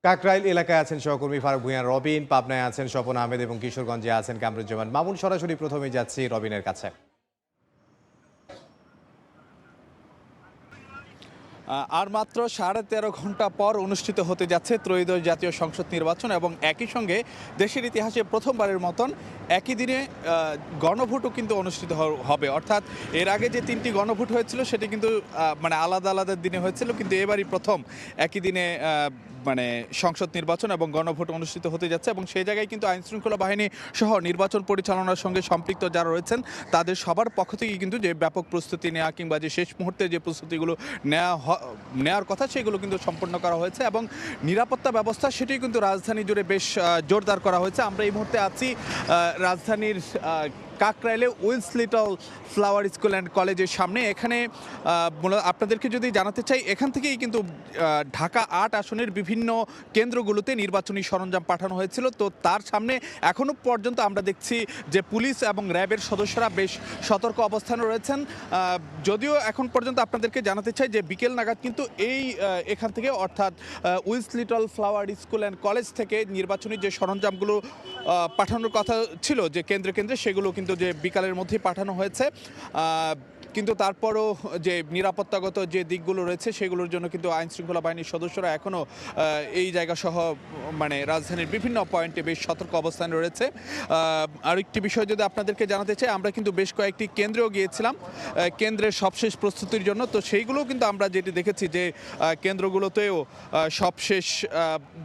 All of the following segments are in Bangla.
কাকরাইল এলাকায় আছেন সহকর্মী ফারুক ভূঁইয়া রবিন, পাবনায় আছেন স্বপন আহমেদ এবং কিশোরগঞ্জে আছেন কামরুজ্জামান মামুন। সরাসরি প্রথমেই যাচ্ছি রবিনের কাছে। আর মাত্র 13.5 ঘন্টা পর অনুষ্ঠিত হতে যাচ্ছে ত্রয়োদশ জাতীয় সংসদ নির্বাচন এবং একই সঙ্গে দেশের ইতিহাসে প্রথমবারের মতন একই দিনে গণভোটও কিন্তু অনুষ্ঠিত হবে। অর্থাৎ এর আগে যে 3টি গণভোট হয়েছিল সেটি কিন্তু মানে আলাদা আলাদা দিনে হয়েছিল, কিন্তু এবারই প্রথম একই দিনে মানে সংসদ নির্বাচন এবং গণভোট অনুষ্ঠিত হতে যাচ্ছে। এবং সেই জায়গায় কিন্তু আইনশৃঙ্খলা বাহিনী সহ নির্বাচন পরিচালনার সঙ্গে সম্পৃক্ত যারা রয়েছেন তাদের সবার পক্ষ থেকে কিন্তু যে ব্যাপক প্রস্তুতি নেওয়া কিংবা যে শেষ মুহূর্তে যে প্রস্তুতিগুলো নেওয়ার কথা সেগুলো কিন্তু সম্পন্ন করা হয়েছে এবং নিরাপত্তা ব্যবস্থা সেটি কিন্তু রাজধানী জুড়ে বেশ জোরদার করা হয়েছে। আমরা এই মুহূর্তে আছি রাজধানীর কাকরাইলে Wills little flower school and কলেজের সামনে। এখানে আপনাদেরকে যদি জানাতে চাই, এখান থেকেই কিন্তু ঢাকা 8 আসনের বিভিন্ন কেন্দ্রগুলোতে নির্বাচনী সরঞ্জাম পাঠানো হয়েছিল। তো তার সামনে এখনও পর্যন্ত আমরা দেখছি যে পুলিশ এবং র্যাবের সদস্যরা বেশ সতর্ক অবস্থানে রয়েছেন। যদিও এখন পর্যন্ত আপনাদেরকে জানাতে চাই যে বিকেল নাগাদ কিন্তু এখান থেকে অর্থাৎ Wills little flower school and college থেকে নির্বাচনী যে সরঞ্জামগুলো পাঠানোর কথা ছিল যে কেন্দ্রে কেন্দ্রে, সেগুলো কিন্তু যে বিকালের মধ্যেই পাঠানো হয়েছে। কিন্তু তারপরও যে নিরাপত্তাগত যে দিকগুলো রয়েছে সেগুলোর জন্য কিন্তু আইনশৃঙ্খলা বাহিনীর সদস্যরা এখনও এই জায়গা সহ মানে রাজধানীর বিভিন্ন পয়েন্টে বেশ সতর্ক অবস্থানে রয়েছে। আরেকটি বিষয় যদি আপনাদেরকে জানাতে চাই, আমরা কিন্তু বেশ কয়েকটি কেন্দ্রেও গিয়েছিলাম কেন্দ্রের সবশেষ প্রস্তুতির জন্য। তো সেইগুলোও কিন্তু আমরা যেটি দেখেছি যে কেন্দ্রগুলোতেও সবশেষ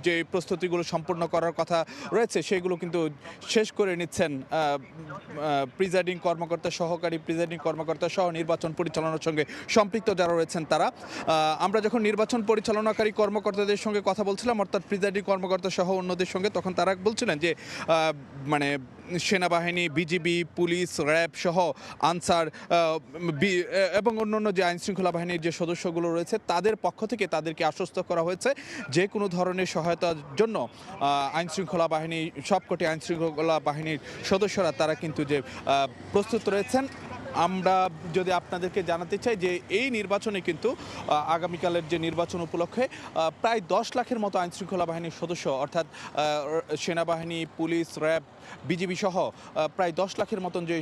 যে প্রস্তুতিগুলো সম্পূর্ণ করার কথা রয়েছে সেগুলো কিন্তু শেষ করে নিচ্ছেন প্রিজাইডিং কর্মকর্তা, সহকারী প্রিজাইডিং কর্মকর্তা সহ নির্বাচন পরিচালনার সঙ্গে সম্পৃক্ত যারা রয়েছেন তারা। আমরা যখন নির্বাচন পরিচালনাকারী কর্মকর্তাদের সঙ্গে কথা বলছিলাম অর্থাৎ প্রিজাইডিং কর্মকর্তা সহ অন্যদের সঙ্গে, তখন তারা বলছিলেন যে মানে সেনাবাহিনী, বিজিবি, পুলিশ, র্যাব সহ আনসার এবং অন্যান্য যে আইনশৃঙ্খলা বাহিনীর যে সদস্যগুলো রয়েছে তাদের পক্ষ থেকে তাদেরকে আশ্বস্ত করা হয়েছে যে কোনো ধরনের সহায়তার জন্য আইনশৃঙ্খলা বাহিনী, সবকটি আইনশৃঙ্খলা বাহিনীর সদস্যরা তারা কিন্তু যে প্রস্তুত রয়েছেন। আমরা যদি আপনাদেরকে জানাতে চাই যে এই নির্বাচনে কিন্তু আগামীকালের যে নির্বাচন উপলক্ষে প্রায় 10 লাখের মতো আইনশৃঙ্খলা বাহিনীর সদস্য অর্থাৎ সেনাবাহিনী, পুলিশ, র্যাব, বিজিবি সহ প্রায় 10 লাখের মতন যে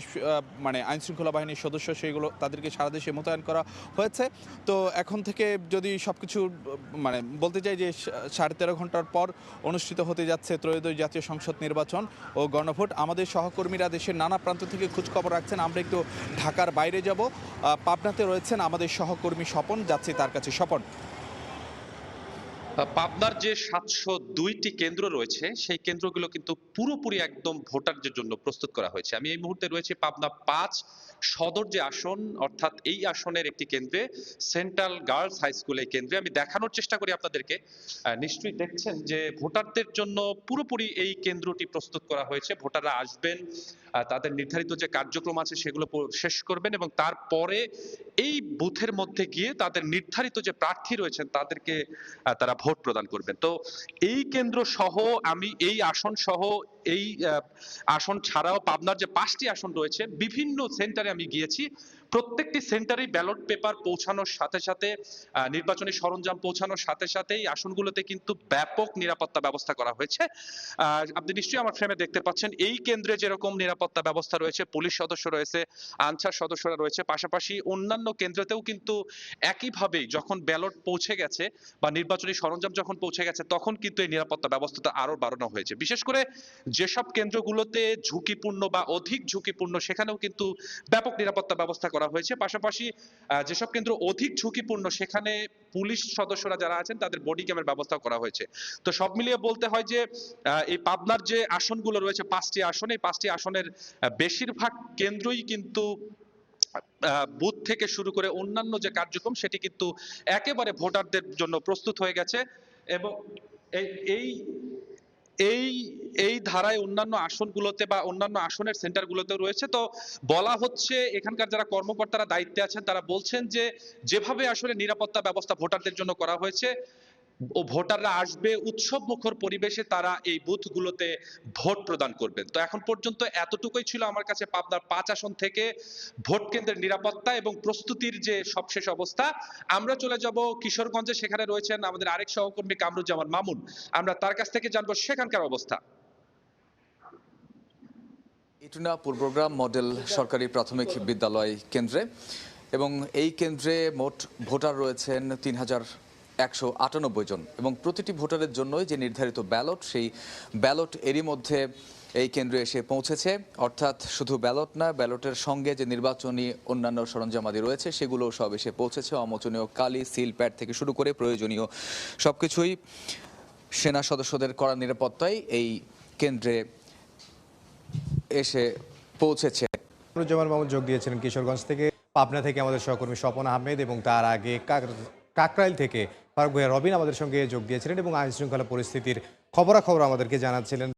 মানে আইনশৃঙ্খলা বাহিনীর সদস্য সেগুলো তাদেরকে সারা দেশে মোতায়েন করা হয়েছে। তো এখন থেকে যদি সব কিছু মানে বলতে চাই যে 13.5 ঘন্টার পর অনুষ্ঠিত হতে যাচ্ছে ত্রয়োদশ জাতীয় সংসদ নির্বাচন ও গণভোট। আমাদের সহকর্মীরা দেশের নানা প্রান্ত থেকে খোঁজখবর রাখছেন। আমরা একটু ঢাকার বাইরে যাব, পাবনাতে রয়েছেন আমাদের সহকর্মী স্বপন, যাচ্ছি তার কাছে। স্বপন, পাবনার যে 702টি কেন্দ্র রয়েছে সেই কেন্দ্রগুলো কিন্তু পুরোপুরি একদম ভোটারদের জন্য প্রস্তুত করা হয়েছে। আমি এই মুহূর্তে রয়েছে পাবনা 5 সদর যে আসন, অর্থাৎ এই আসনের একটি কেন্দ্রে, সেন্ট্রাল গার্লস হাই স্কুল এই কেন্দ্রে। আমি দেখানোর চেষ্টা করি আপনাদেরকে, নিশ্চয়ই দেখছেন যে ভোটারদের জন্য পুরোপুরি এই কেন্দ্রটি প্রস্তুত করা হয়েছে। ভোটাররা আসবেন, তাদের নির্ধারিত যে কার্যক্রম আছে সেগুলো শেষ করবেন এবং তারপরে এই বুথের মধ্যে গিয়ে তাদের নির্ধারিত যে প্রার্থী রয়েছেন তাদেরকে তারা ভোট প্রদান করবেন। তো এই কেন্দ্র সহ আমি এই আসন সহ এই আসন ছাড়াও পাবনার যে 5টি আসন রয়েছে বিভিন্ন সেন্টারে আমি গিয়েছি। প্রত্যেকটি সেন্টারেই ব্যালট পেপার পৌঁছানোর সাথে সাথে, নির্বাচনী সরঞ্জাম পৌঁছানোর সাথে সাথেই আসনগুলোতে কিন্তু ব্যাপক নিরাপত্তা ব্যবস্থা করা হয়েছে। আপনি নিশ্চয়ই আমার ফ্রেমে দেখতে পাচ্ছেন এই কেন্দ্রে যেরকম নিরাপত্তা ব্যবস্থা রয়েছে, পুলিশ সদস্য রয়েছে, আনসার সদস্যরা রয়েছে, পাশাপাশি অন্যান্য কেন্দ্রতেও কিন্তু একইভাবেই যখন ব্যালট পৌঁছে গেছে বা নির্বাচনী সরঞ্জাম যখন পৌঁছে গেছে তখন কিন্তু এই নিরাপত্তা ব্যবস্থাটা আরো বাড়ানো হয়েছে। বিশেষ করে যেসব কেন্দ্রগুলোতে ঝুঁকিপূর্ণ বা অধিক ঝুঁকিপূর্ণ সেখানেও কিন্তু ব্যাপক নিরাপত্তা ব্যবস্থা করা হয়েছে। পাশাপাশি যেসব কেন্দ্র অধিক ঝুঁকিপূর্ণ সেখানে পুলিশ সদস্যরা যারা আছেন তাদের বডি ক্যামের ব্যবস্থা করা হয়েছে। তো সব মিলিয়ে বলতে হয় যে এই পাবনার যে আসনগুলো রয়েছে 5টি আসন, এই 5টি আসনের বেশিরভাগ কেন্দ্রই কিন্তু বুথ থেকে শুরু করে অন্যান্য যে কার্যক্রম সেটি কিন্তু একেবারে ভোটারদের জন্য প্রস্তুত হয়ে গেছে। এবং এই এই এই এই ধারায় অন্যান্য আসনগুলোতে বা অন্যান্য আসনের সেন্টারগুলোতেও রয়েছে। তো বলা হচ্ছে এখানকার যারা কর্মকর্তারা দায়িত্বে আছেন তারা বলছেন যে যেভাবে আসলে নিরাপত্তা ব্যবস্থা ভোটারদের জন্য করা হয়েছে ও ভোটাররা আসবে উৎসব মুখর পরিবেশে, তারা এই বুথগুলোতে ভোট প্রদান করবেন। তো এখন পর্যন্ত এতটুকুই ছিল আমার কাছে পাবনার 5 আসন থেকে ভোট কেন্দ্রের নিরাপত্তা এবং প্রস্তুতির যে সবশেষ অবস্থা। আমরা চলে যাব কিশোরগঞ্জে, সেখানে রয়েছেন আমাদের আরেক সহকর্মী কামরুজ্জামান মামুন। আমরা তার কাছ থেকে জানবো সেখানকার অবস্থা। ইটুনা পূর্বগ্রাম মডেল সরকারি প্রাথমিক বিদ্যালয় কেন্দ্রে, এবং এই কেন্দ্রে মোট ভোটার রয়েছেন ৩,১৯৮ জন, এবং প্রতিটি ভোটারের জন্যই যে নির্ধারিত ব্যালট, সেই ব্যালট এরই মধ্যে এই কেন্দ্রে এসে পৌঁছেছে। অর্থাৎ শুধু ব্যালট না, ব্যালটের সঙ্গে যে নির্বাচনী অন্যান্য সরঞ্জামাদি রয়েছে সেগুলো সব এসে পৌঁছেছে। অমোচনীয় কালি, সিল প্যাড থেকে শুরু করে প্রয়োজনীয় সবকিছুই সেনা সদস্যদের কড়া নিরাপত্তায় এই কেন্দ্রে এসে পৌঁছেছে। কামরুজ্জামান মামুন যোগ দিয়েছিলেন কিশোরগঞ্জ থেকে। পাবনা থেকে আমাদের সহকর্মী স্বপন আহমেদ এবং তার আগে কাকরাইল থেকে ফারুক ভূঁইয়া রবিন আমাদের সঙ্গে যোগ দিয়েছিলেন এবং আইন শৃঙ্খলা পরিস্থিতির খবরাখবর আমাদেরকে জানাচ্ছিলেন।